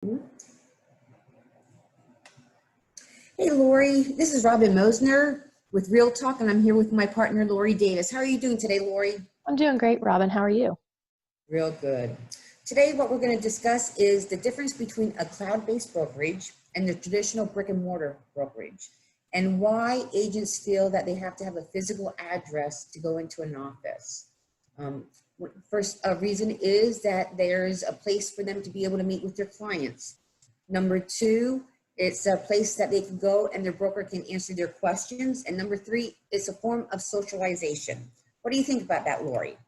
Hey Lori, this is Robin Mosner with Real Talk, and I'm here with my partner Lori Davis. How are you doing today, Lori? I'm doing great, Robin. How are you? Real good. Today, what we're going to discuss is the difference between a cloud-based brokerage and the traditional brick and mortar brokerage, and why agents feel that they have to have a physical address to go into an office. First reason is that there's a place for them to be able to meet with their clients. Number two, it's a place that they can go and their broker can answer their questions. And number three, it's a form of socialization. What do you think about that, Lori?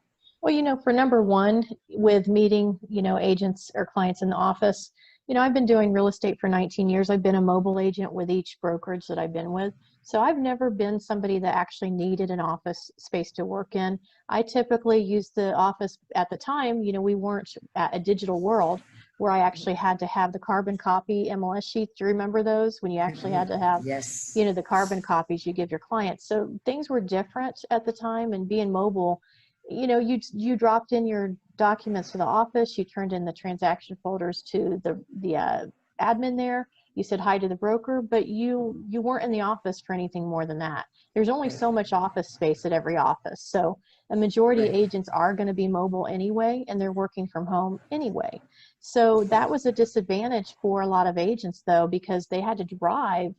Well, for number one, with meeting, agents or clients in the office, I've been doing real estate for 19 years. I've been a mobile agent with each brokerage that I've been with. So I've never been somebody that actually needed an office space to work in. I typically used the office at the time, we weren't at a digital world where I actually had to have the carbon copy MLS sheets. Do you remember those when you actually had to have, yes, the carbon copies you give your clients? So things were different at the time, and being mobile, you dropped in your documents to the office, you turned in the transaction folders to the admin there, you said hi to the broker, but you weren't in the office for anything more than that. There's only so much office space at every office. So a majority of agents are going to be mobile anyway, and they're working from home anyway. So that was a disadvantage for a lot of agents, though, because they had to drive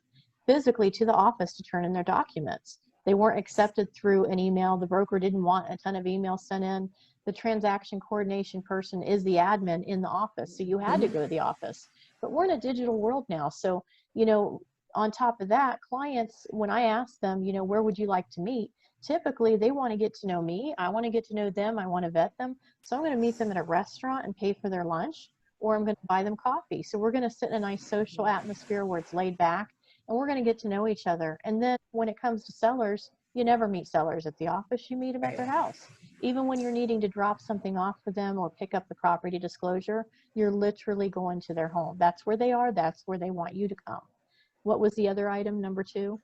physically to the office to turn in their documents. They weren't accepted through an email. The broker didn't want a ton of emails sent in. The transaction coordination person is the admin in the office, so you had to go to the office. But we're in a digital world now. So, on top of that, clients, when I ask them, where would you like to meet? Typically, they want to get to know me. I want to get to know them. I want to vet them. So I'm going to meet them at a restaurant and pay for their lunch, or I'm going to buy them coffee. So we're going to sit in a nice social atmosphere where it's laid back, and we're going to get to know each other. And then when it comes to sellers, you never meet sellers at the office. You meet them at their house. Even when you're needing to drop something off for them or pick up the property disclosure, you're literally going to their home. That's where they are. That's where they want you to come. What was the other item, number two?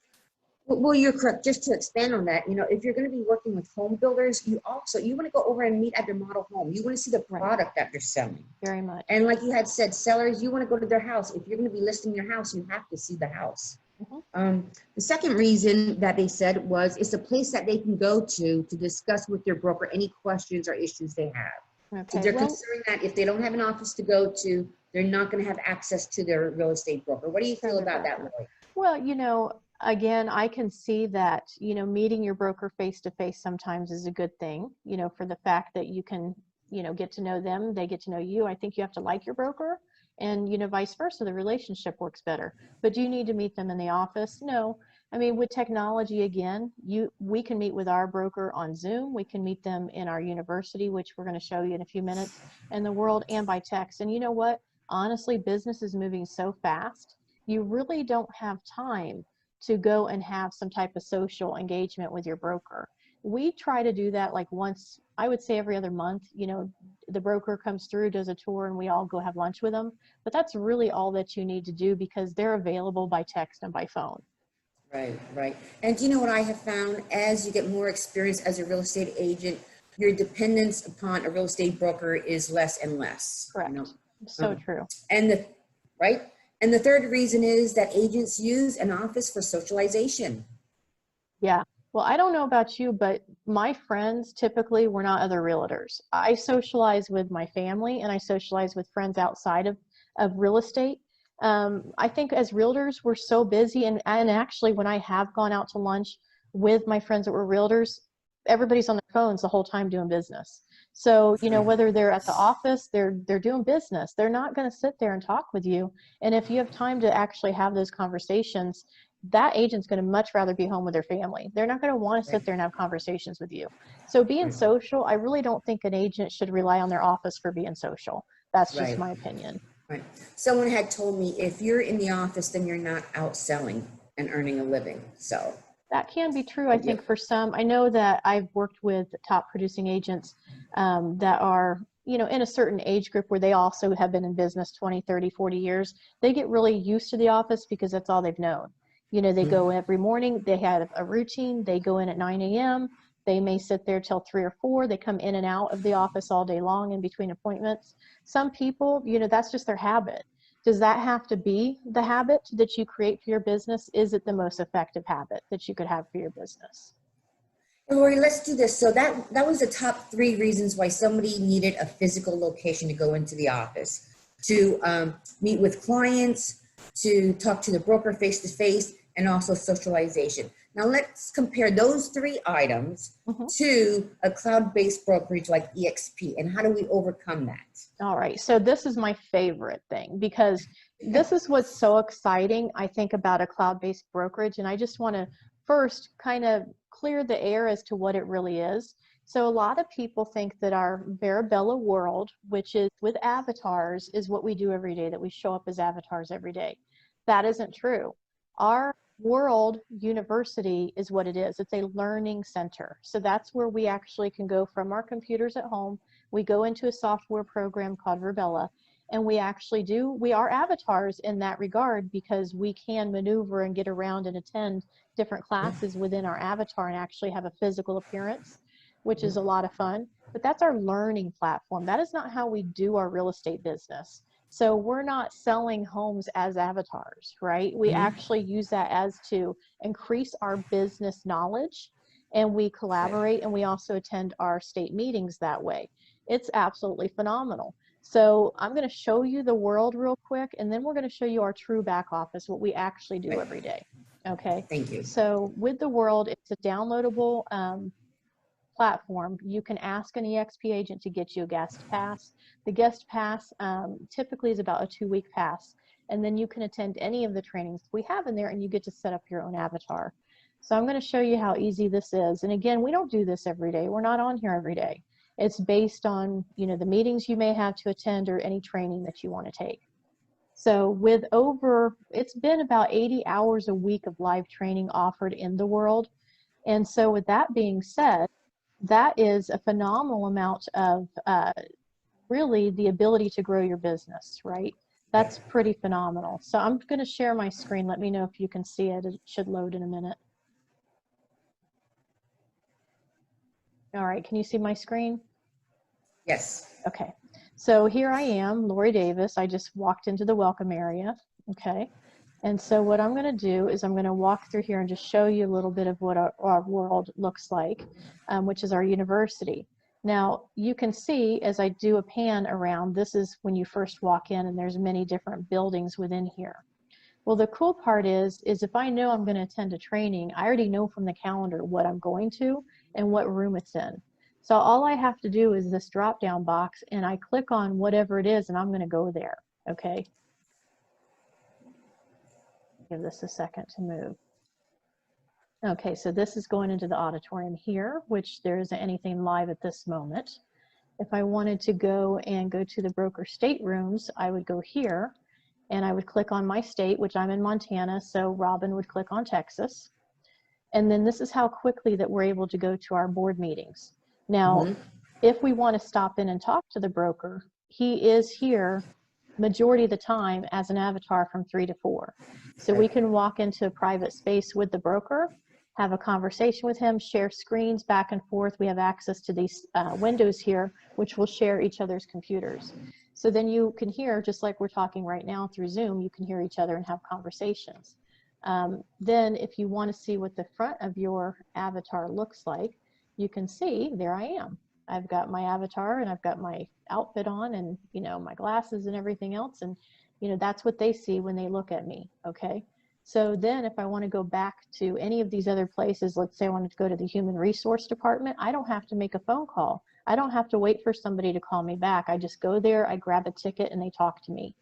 Well, you're correct. Just to expand on that, if you're going to be working with home builders, you want to go over and meet at their model home. You want to see the product that they're selling. Very much. And like you had said, sellers, you want to go to their house. If you're going to be listing your house, you have to see the house. The second reason that they said was it's a place that they can go to discuss with their broker any questions or issues they have. Okay. So they're concerned that if they don't have an office to go to, they're not going to have access to their real estate broker. What do you feel about that, Lori? Well, again, I can see that, meeting your broker face-to-face sometimes is a good thing, for the fact that you can, get to know them, they get to know you. I think you have to like your broker, and, vice versa, the relationship works better. But do you need to meet them in the office? No. I mean, with technology, again, we can meet with our broker on Zoom. We can meet them in our university, which we're going to show you in a few minutes, in the world, and by text. And you know what? Honestly, business is moving so fast. You really don't have time to go and have some type of social engagement with your broker. We try to do that like once, I would say every other month. The broker comes through, does a tour, and we all go have lunch with them. But that's really all that you need to do, because they're available by text and by phone. Right. And do you know what I have found? As you get more experience as a real estate agent, your dependence upon a real estate broker is less and less. Correct. So true. And the third reason is that agents use an office for socialization. Yeah. Well, I don't know about you, but my friends typically were not other realtors. I socialize with my family, and I socialize with friends outside of real estate. I think as realtors, we're so busy. And actually, when I have gone out to lunch with my friends that were realtors, everybody's on their phones the whole time doing business. So, whether they're at the office, they're doing business. They're not going to sit there and talk with you. And if you have time to actually have those conversations, that agent's going to much rather be home with their family. They're not going to want to sit there and have conversations with you. So being social, I really don't think an agent should rely on their office for being social. That's just my opinion. Right. Someone had told me, if you're in the office, then you're not out selling and earning a living. So that can be true, I think, for some. I know that I've worked with top producing agents that are, in a certain age group where they also have been in business 20, 30, 40 years. They get really used to the office because that's all they've known. They go every morning, they have a routine, they go in at 9 a.m., they may sit there till 3 or 4, they come in and out of the office all day long in between appointments. Some people, that's just their habit. Does that have to be the habit that you create for your business? Is it the most effective habit that you could have for your business? And Lori, let's do this. So that was the top 3 reasons why somebody needed a physical location to go into the office, to meet with clients, to talk to the broker face to face, and also socialization. Now let's compare those 3 items to a cloud-based brokerage like eXp, and how do we overcome that? All right, so this is my favorite thing, because this is what's so exciting, I think, about a cloud-based brokerage. And I just want to first kind of clear the air as to what it really is. So a lot of people think that our Verabella world, which is with avatars, is what we do every day, that we show up as avatars every day. That isn't true. Our World University is what it is. It's a learning center. So that's where we actually can go from our computers at home. We go into a software program called Verbella, and we are avatars in that regard, because we can maneuver and get around and attend different classes within our avatar and actually have a physical appearance, which is a lot of fun. But that's our learning platform. That is not how we do our real estate business. So we're not selling homes as avatars, right? We actually use that as to increase our business knowledge, and we collaborate, and we also attend our state meetings that way. It's absolutely phenomenal. So I'm going to show you the world real quick, and then we're going to show you our true back office, what we actually do every day. Okay. Thank you. So with the world, it's a downloadable platform. You can ask an eXp agent to get you a guest pass. The guest pass typically is about a 2-week pass, and then you can attend any of the trainings we have in there, and you get to set up your own avatar. So I'm going to show you how easy this is. And again, we don't do this every day. We're not on here every day. It's based on, you know, the meetings you may have to attend or any training that you want to take. So it's been about 80 hours a week of live training offered in the world. And so with that being said, that is a phenomenal amount of really the ability to grow your business, right? That's pretty phenomenal. So I'm going to share my screen. Let me know if you can see it. It should load in a minute. All right, can you see my screen? Yes. Okay, so here I am, Lori Davis. I just walked into the welcome area, okay? And so what I'm going to do is I'm going to walk through here and just show you a little bit of what our world looks like, which is our university. Now, you can see as I do a pan around, this is when you first walk in, and there's many different buildings within here. Well, the cool part is if I know I'm going to attend a training, I already know from the calendar what I'm going to and what room it's in. So all I have to do is this drop-down box, and I click on whatever it is, and I'm going to go there, okay? Give this a second to move. Okay, so this is going into the auditorium here, which there isn't anything live at this moment. If I wanted to go to the broker staterooms, I would go here, and I would click on my state, which I'm in Montana, so Robin would click on Texas. And then this is how quickly that we're able to go to our board meetings. Now, if we want to stop in and talk to the broker, he is here majority of the time as an avatar from 3 to 4. So we can walk into a private space with the broker, have a conversation with him, share screens back and forth. We have access to these windows here, which will share each other's computers. So then you can hear, just like we're talking right now through Zoom, you can hear each other and have conversations. Then if you want to see what the front of your avatar looks like, you can see, there I am. I've got my avatar, and I've got my outfit on, and, you know, my glasses and everything else. And, you know, that's what they see when they look at me. Okay. So then if I want to go back to any of these other places, let's say I wanted to go to the human resource department, I don't have to make a phone call. I don't have to wait for somebody to call me back. I just go there, I grab a ticket, and they talk to me.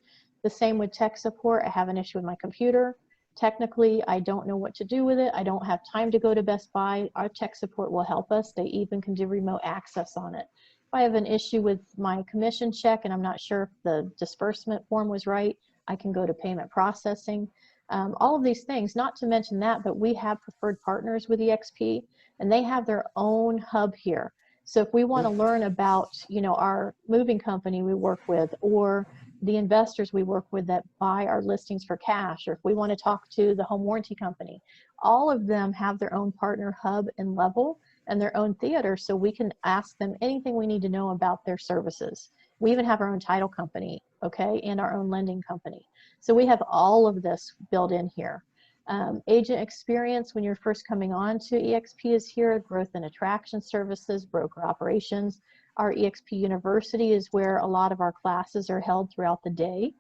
The same with tech support. I have an issue with my computer. Technically, I don't know what to do with it. I don't have time to go to Best Buy. Our tech support will help us. They even can do remote access on it. If I have an issue with my commission check and I'm not sure if the disbursement form was right, I can go to payment processing. All of these things, not to mention that, but we have preferred partners with eXp, and they have their own hub here. So if we want to learn about, you know, our moving company we work with, or the investors we work with that buy our listings for cash, or if we want to talk to the home warranty company, all of them have their own partner hub and level and their own theater, so we can ask them anything we need to know about their services. We even have our own title company, okay, and our own lending company. So we have all of this built in here. Agent experience when you're first coming on to eXp is here. Growth and attraction services, broker operations. Our eXp University is where a lot of our classes are held throughout the day.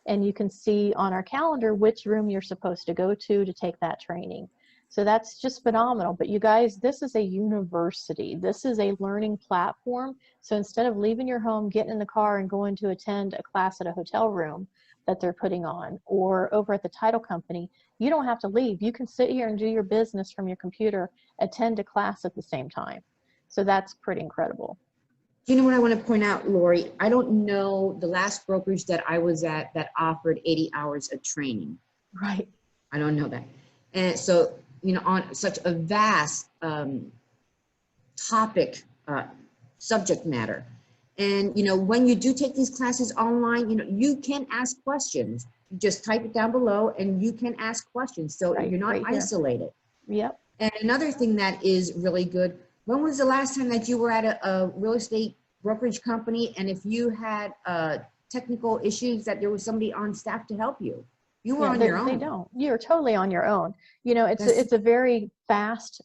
And you can see on our calendar which room you're supposed to go to take that training. So that's just phenomenal. But you guys, this is a university. This is a learning platform. So instead of leaving your home, getting in the car and going to attend a class at a hotel room that they're putting on, or over at the title company, you don't have to leave. You can sit here and do your business from your computer, attend a class at the same time. So that's pretty incredible. Do you know what I want to point out, Lori? I don't know the last brokerage that I was at that offered 80 hours of training. Right. I don't know that. And so, you know, on such a vast topic, subject matter. And, you know, when you do take these classes online, you know, you can ask questions. You just type it down below and you can ask questions. So Right, you're not right here. isolated. Yep. And another thing that is really good, when was the last time that you were at a real estate brokerage company? And if you had technical issues, that there was somebody on staff to help you? You were on your own. They don't. You're totally on your own. You know, it's a very fast,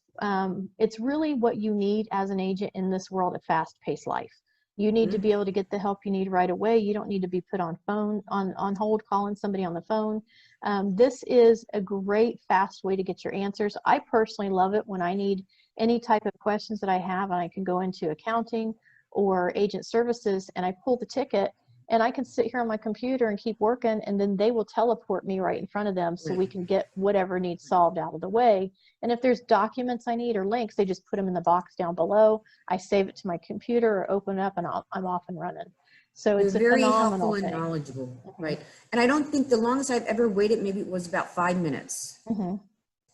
it's really what you need as an agent in this world, a fast-paced life. You need to be able to get the help you need right away. You don't need to be put on hold calling somebody on the phone. This is a great, fast way to get your answers. I personally love it when I need any type of questions that I have, and I can go into accounting or agent services, and I pull the ticket, and I can sit here on my computer and keep working, and then they will teleport me right in front of them so we can get whatever needs solved out of the way. And if there's documents I need or links, they just put them in the box down below. I save it to my computer or open it up, and I'm off and running. So it's very phenomenal helpful and thing. knowledgeable, right? And I don't think the longest I've ever waited, maybe it was about 5 minutes. They're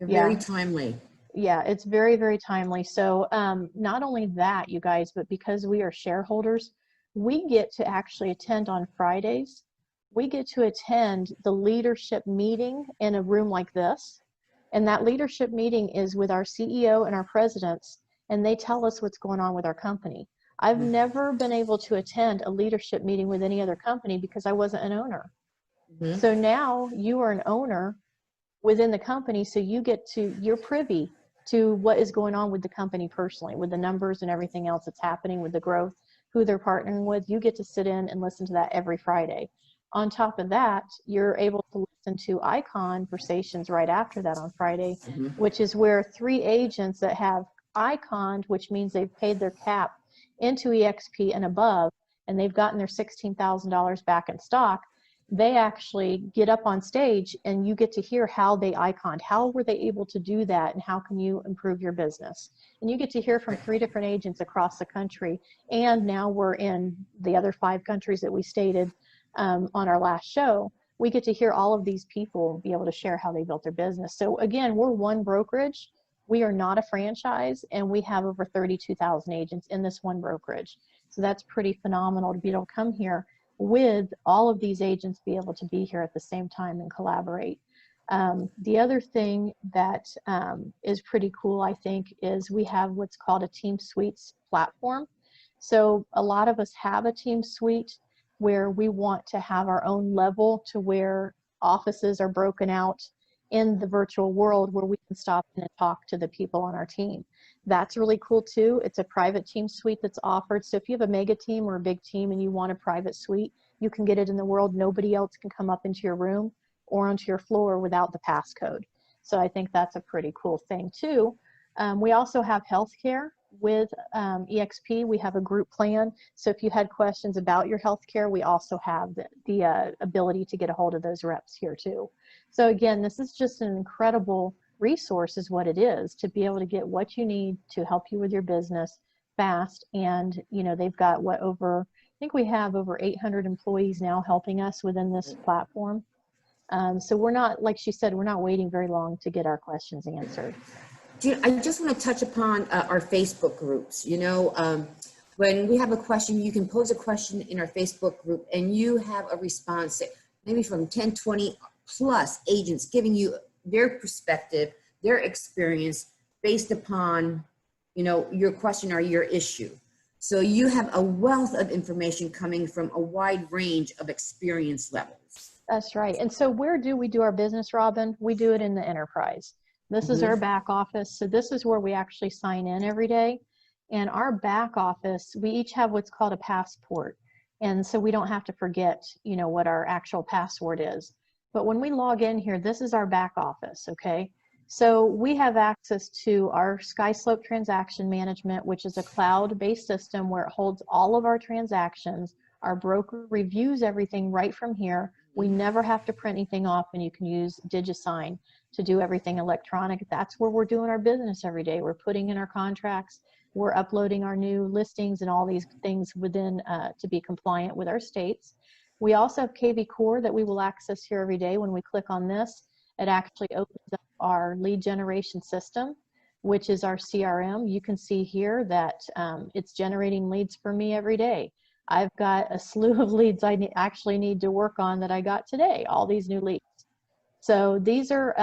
very timely. Yeah, it's very, very timely. So not only that, you guys, but because we are shareholders, we get to actually attend on Fridays. We get to attend the leadership meeting in a room like this. And that leadership meeting is with our CEO and our presidents, and they tell us what's going on with our company. I've never been able to attend a leadership meeting with any other company because I wasn't an owner. So now you are an owner within the company, so you're privy to what is going on with the company personally, with the numbers and everything else that's happening with the growth, who they're partnering with. You get to sit in and listen to that every Friday. On top of that, you're able to listen to iConversations right after that on Friday, which is where 3 agents that have iConned, which means they've paid their cap into eXp and above, and they've gotten their $16,000 back in stock, they actually get up on stage and you get to hear how they iconed, how were they able to do that, and how can you improve your business. And you get to hear from 3 different agents across the country. And now we're in the other 5 countries that we stated on our last show. We get to hear all of these people be able to share how they built their business. So again, we're one brokerage. We are not a franchise, and we have over 32,000 agents in this one brokerage. So that's pretty phenomenal to be able to come here with all of these agents, be able to be here at the same time and collaborate. The other thing that is pretty cool, I think, is we have what's called a Team Suites platform. So a lot of us have a Team Suite where we want to have our own level to where offices are broken out in the virtual world where we can stop and talk to the people on our team. That's really cool too. It's a private team suite that's offered. So if you have a mega team or a big team and you want a private suite, you can get it in the world. Nobody else can come up into your room or onto your floor without the passcode. So I think that's a pretty cool thing too. We also have healthcare with eXp. We have a group plan. So if you had questions about your healthcare, we also have the ability to get a hold of those reps here too. So again, this is just an incredible resource is what it is, to be able to get what you need to help you with your business fast. And you know, they've got I think we have over 800 employees now helping us within this platform. So we're not, like she said, we're not waiting very long to get our questions answered. I just want to touch upon our Facebook groups. You know, when we have a question, you can pose a question in our Facebook group and you have a response, maybe from 10, 20 plus agents giving you their perspective, their experience based upon, you know, your question or your issue. So you have a wealth of information coming from a wide range of experience levels. That's right. And so where do we do our business, Robin? We do it in the enterprise. This is our back office. So this is where we actually sign in every day. And our back office, we each have what's called a passport. And so we don't have to forget, you know, what our actual password is. But when we log in here, this is our back office, okay? So we have access to our SkySlope transaction management, which is a cloud-based system where it holds all of our transactions. Our broker reviews everything right from here. We never have to print anything off, and you can use DigiSign to do everything electronic. That's where we're doing our business every day. We're putting in our contracts. We're uploading our new listings and all these things within to be compliant with our states. We also have KV Core that we will access here every day. When we click on this, it actually opens up our lead generation system, which is our CRM. You can see here that it's generating leads for me every day. I've got a slew of leads I actually need to work on that I got today, all these new leads. So these are,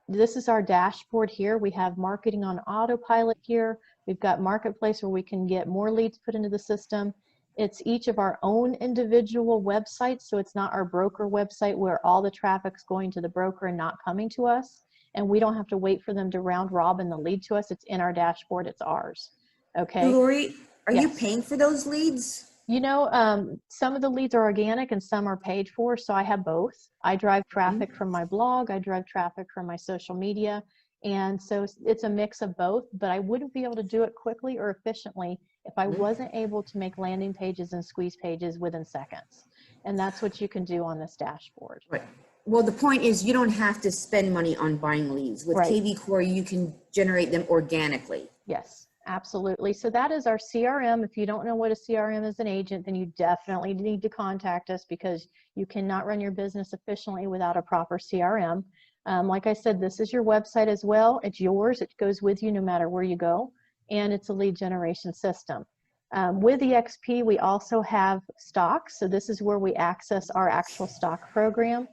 this is our dashboard here. We have marketing on autopilot here. We've got marketplace where we can get more leads put into the system. It's each of our own individual websites. So it's not our broker website where all the traffic's going to the broker and not coming to us. And we don't have to wait for them to round robin the lead to us. It's in our dashboard. It's ours. Okay. Lori, are you Yes. paying for those leads? You know, some of the leads are organic and some are paid for, so I have both. I drive traffic from my blog, I drive traffic from my social media, and so it's a mix of both, but I wouldn't be able to do it quickly or efficiently if I wasn't able to make landing pages and squeeze pages within seconds. And that's what you can do on this dashboard. Right. Well, the point is you don't have to spend money on buying leads. With Right. KV Core, you can generate them organically. Yes, absolutely. So that is our CRM. If you don't know what a CRM is, an agent, then you definitely need to contact us because you cannot run your business efficiently without a proper CRM. Like I said, this is your website as well. It's yours. It goes with you no matter where you go. And it's a lead generation system. With eXp, we also have stocks. So this is where we access our actual stock program.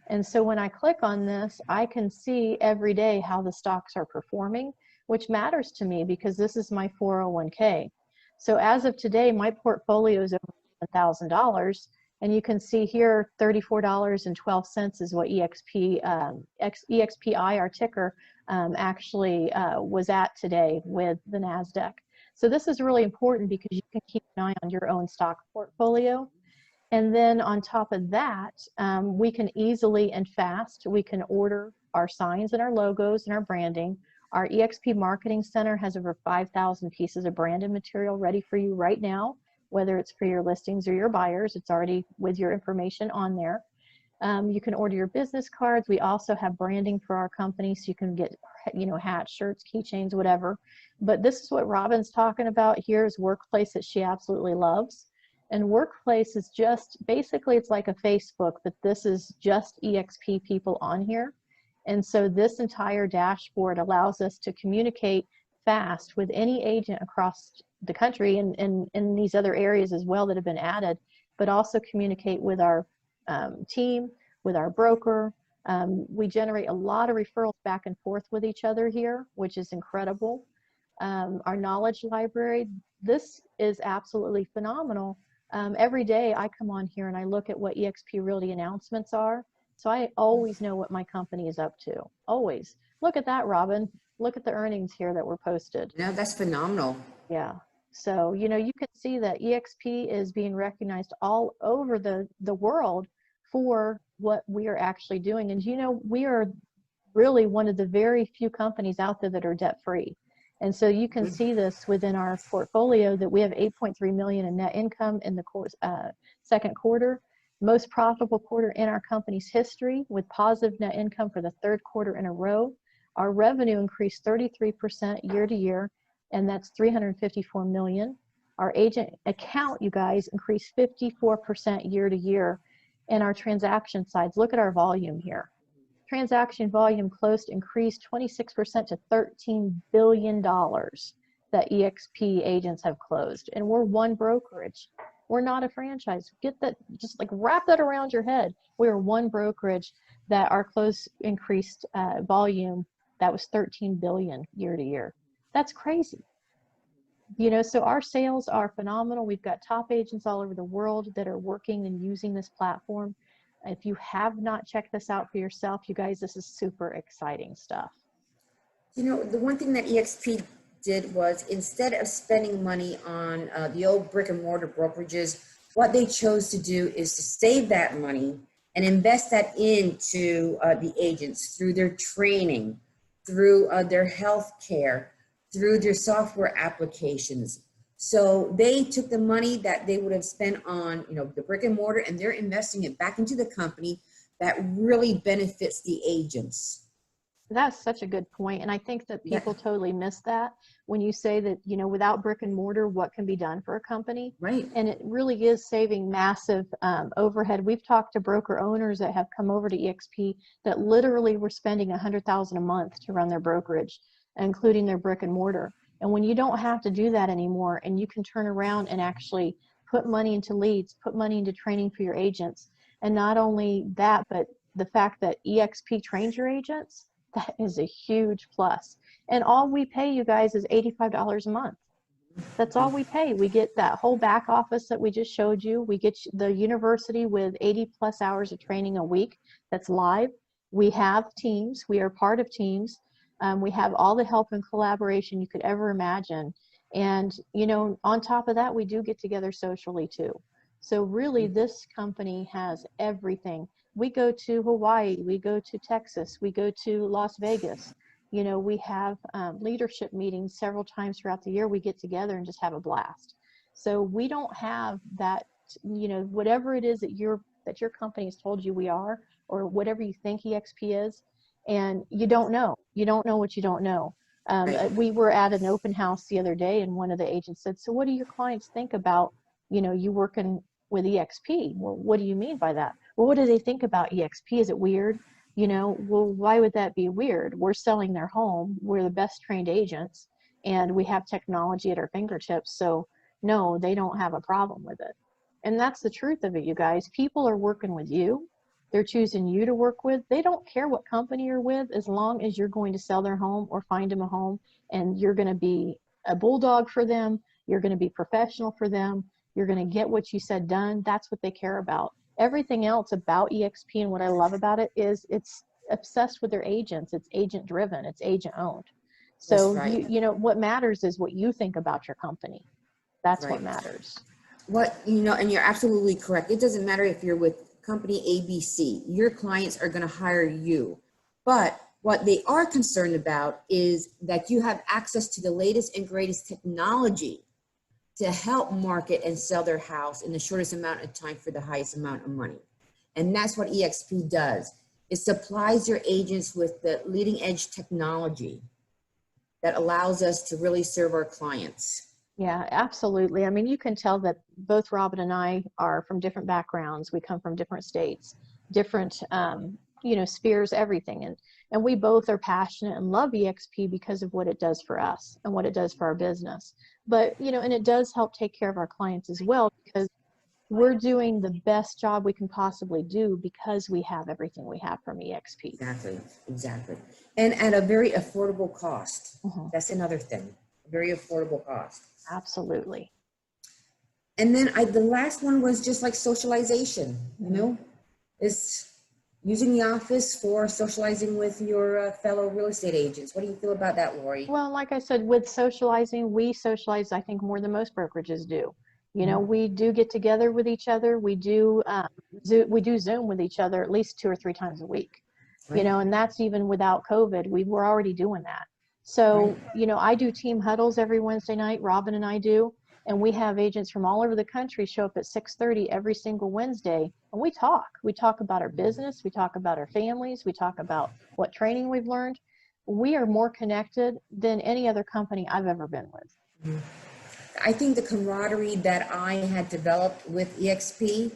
And so when I click on this, I can see every day how the stocks are performing, which matters to me because this is my 401k. So as of today, my portfolio is over $1,000, and you can see here $34.12 is what EXPI, our ticker, actually was at today with the NASDAQ. So this is really important because you can keep an eye on your own stock portfolio. And then on top of that, we can easily and fast, we can order our signs and our logos and our branding. Our eXp Marketing Center has over 5,000 pieces of branded material ready for you right now, whether it's for your listings or your buyers. It's already with your information on there. You can order your business cards. We also have branding for our company, so you can get, you know, hats, shirts, keychains, whatever. But this is what Robin's talking about here is Workplace that she absolutely loves. And Workplace is just, basically it's like a Facebook, but this is just eXp people on here. And so this entire dashboard allows us to communicate fast with any agent across the country and in these other areas as well that have been added, but also communicate with our team, with our broker. We generate a lot of referrals back and forth with each other here, which is incredible. Our knowledge library, this is absolutely phenomenal. Every day I come on here and I look at what eXp Realty announcements are. So I always know what my company is up to, always. Look at that, Robin. Look at the earnings here that were posted. No, that's phenomenal. Yeah. So, you know, you can see that eXp is being recognized all over the world for what we are actually doing. And, you know, we are really one of the very few companies out there that are debt-free. And so you can see this within our portfolio that we have 8.3 million in net income in the second quarter. Most profitable quarter in our company's history with positive net income for the third quarter in a row. Our revenue increased 33% year to year, and that's 354 million. Our agent account, you guys, increased 54% year to year. And our transaction sides, look at our volume here. Transaction volume closed increased 26% to $13 billion that eXp agents have closed. And we're one brokerage. We're not a franchise. Get that, just like wrap that around your head. We're one brokerage that our close increased volume, that was 13 billion year to year. That's crazy. You know, so our sales are phenomenal. We've got top agents all over the world that are working and using this platform. If you have not checked this out for yourself, you guys, this is super exciting stuff. You know, the one thing that eXp did was, instead of spending money on the old brick and mortar brokerages, what they chose to do is to save that money and invest that into the agents through their training, through their health care, through their software applications. So they took the money that they would have spent on, you know, the brick and mortar, and they're investing it back into the company that really benefits the agents. That's such a good point. And I think that Yeah, people totally miss that when you say that, you know, without brick and mortar, what can be done for a company? right. And it really is saving massive overhead. We've talked to broker owners that have come over to eXp that literally were spending $100,000 a month to run their brokerage, including their brick and mortar. And when you don't have to do that anymore, and you can turn around and actually put money into leads, put money into training for your agents, and not only that, but the fact that eXp trains your agents, that is a huge plus. And all we pay you guys is $85 a month. That's all we pay. We get that whole back office that we just showed you. We get the university with 80 plus hours of training a week that's live. We have teams. We are part of teams. We have all the help and collaboration you could ever imagine. And, you know, on top of that, we do get together socially too. So really, this company has everything. We go to Hawaii, we go to Texas, we go to Las Vegas. You know, we have leadership meetings several times throughout the year. We get together and just have a blast. So we don't have that, you know, whatever it is that your company has told you we are, or whatever you think eXp is, and you don't know. You don't know what you don't know. Right. We were at an open house the other day, and one of the agents said, "So what do your clients think about, you know, you working with eXp?" Well, what do you mean by that? Well, what do they think about eXp? Is it weird? You know, well, why would that be weird? We're selling their home. We're the best trained agents, and we have technology at our fingertips. So no, they don't have a problem with it. And that's the truth of it, you guys. People are working with you. They're choosing you to work with. They don't care what company you're with, as long as you're going to sell their home or find them a home, and you're going to be a bulldog for them. You're going to be professional for them. You're going to get what you said done. That's what they care about. Everything else about eXp, and what I love about it, is it's obsessed with their agents. It's agent driven. It's agent owned. That's So right. you know, what matters is what you think about your company. That's what Right. matters. What, you know, and you're absolutely correct. It doesn't matter if you're with company ABC, your clients are going to hire you. But what they are concerned about is that you have access to the latest and greatest technology to help market and sell their house in the shortest amount of time for the highest amount of money. And that's what eXp does. It supplies your agents with the leading edge technology that allows us to really serve our clients. Yeah, absolutely. I mean, you can tell that both Robin and I are from different backgrounds. We come from different states, different, you know, spheres, everything. And we both are passionate and love eXp because of what it does for us and what it does for our business. But, you know, and it does help take care of our clients as well, because we're doing the best job we can possibly do because we have everything we have from eXp. Exactly, exactly. And at a very affordable cost. Mhm. That's another thing, very affordable cost. Absolutely. And then the last one was just like socialization, you Mhm. know, it's using the office for socializing with your fellow real estate agents. What do you feel about that, Lori? Well, like I said, with socializing, we socialize, I think, more than most brokerages do. You know, Mhm. we do get together with each other. We do we do Zoom with each other at least 2 or 3 times a week. You Right, know, and that's even without COVID. We were already doing that. right. So, you know, I do team huddles every Wednesday night. Robin and I do, and we have agents from all over the country show up at 6:30 every single Wednesday, and we talk. We talk about our business. We talk about our families. We talk about what training we've learned. We are more connected than any other company I've ever been with. I think the camaraderie that I had developed with eXp,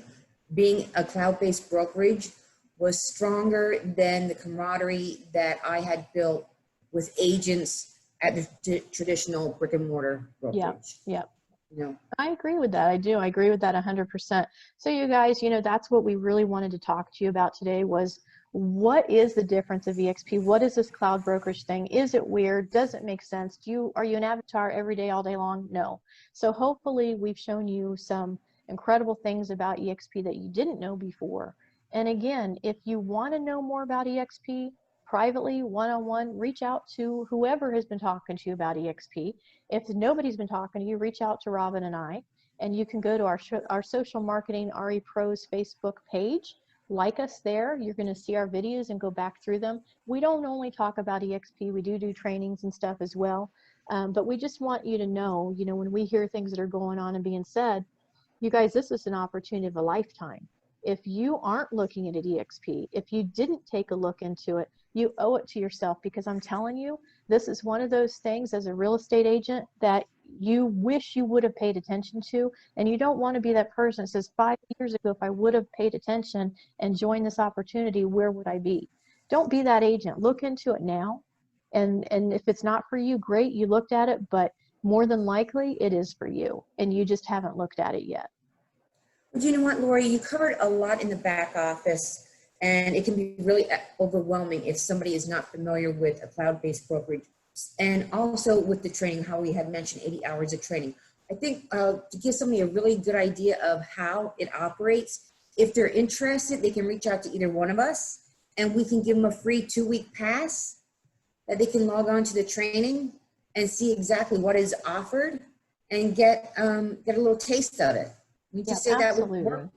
being a cloud-based brokerage, was stronger than the camaraderie that I had built with agents at the traditional brick and mortar Yeah, brokerage. yeah. You know, I agree with that. I do. I agree with that 100%. So you guys, you know, that's what we really wanted to talk to you about today, was What is the difference of eXp? What is this cloud brokerage thing? Is it weird? Does it make sense? Are you an avatar every day, all day long? No. So hopefully we've shown you some incredible things about eXp that you didn't know before. And again, if you want to know more about eXp privately, one-on-one, reach out to whoever has been talking to you about eXp. If nobody's been talking to you, reach out to Robin and I, and you can go to our social marketing RE Pros Facebook page. Like us there. You're going to see our videos and go back through them. We don't only talk about eXp, we do trainings and stuff as well. But we just want you to know, when we hear things that are going on and being said, you guys, this is an opportunity of a lifetime. If you aren't looking at eXp, if you didn't take a look into it, you owe it to yourself, because I'm telling you, this is one of those things as a real estate agent that you wish you would have paid attention to, and you don't want to be that person that says 5 years ago, if I would have paid attention and joined this opportunity, where would I be? Don't be that agent. Look into it now, and if it's not for you, great, you looked at it, but more than likely it is for you, and you just haven't looked at it yet. But you know what, Lori, you covered a lot in the back office, and it can be really overwhelming if somebody is not familiar with a cloud-based brokerage. And also with the training, how we had mentioned 80 hours of training. I think to give somebody a really good idea of how it operates, if they're interested, they can reach out to either one of us, and we can give them a free 2-week pass that they can log on to the training and see exactly what is offered and get a little taste of it. We just say that would work.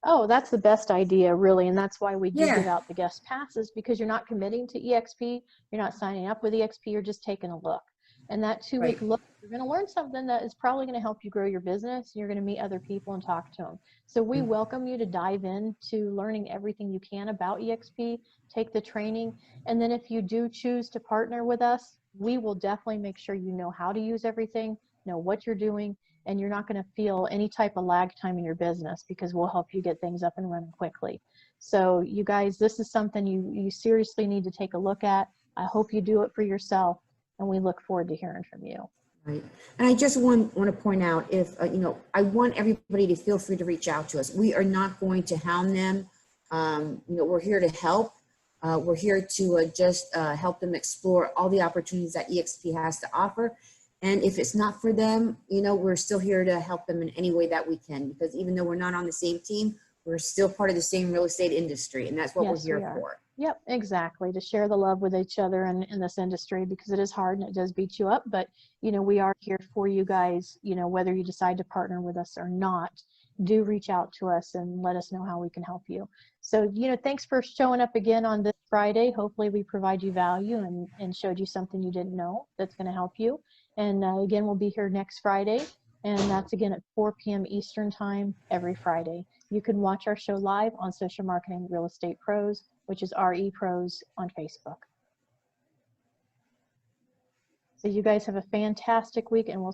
Oh, that's the best idea, really, and that's why we do Yeah. give out the guest passes, because you're not committing to eXp, you're not signing up with eXp, you're just taking a look. And that 2-week look, you're going to learn something that is probably going to help you grow your business. You're going to meet other people and talk to them. So we welcome you to dive into learning everything you can about eXp, take the training, and then if you do choose to partner with us, we will definitely make sure you know how to use everything, know what you're doing, and you're not going to feel any type of lag time in your business, because we'll help you get things up and running quickly. So you guys, this is something you seriously need to take a look at. I hope you do it for yourself, and we look forward to hearing from you. Right. And I just want to point out, if, I want everybody to feel free to reach out to us. We are not going to hound them. We're here to help. We're here to just help them explore all the opportunities that eXp has to offer. And if it's not for them, we're still here to help them in any way that we can, because even though we're not on the same team, we're still part of the same real estate industry, and that's what we're here for. Yep, exactly. To share the love with each other in this industry, because it is hard and it does beat you up, but we are here for you guys. Whether you decide to partner with us or not, do reach out to us and let us know how we can help you. So, thanks for showing up again on this Friday. Hopefully we provide you value and showed you something you didn't know that's going to help you. And again, we'll be here next Friday, and that's again at 4 p.m. Eastern time every Friday. You can watch our show live on Social Marketing Real Estate Pros, which is RE Pros on Facebook. So you guys have a fantastic week, and we'll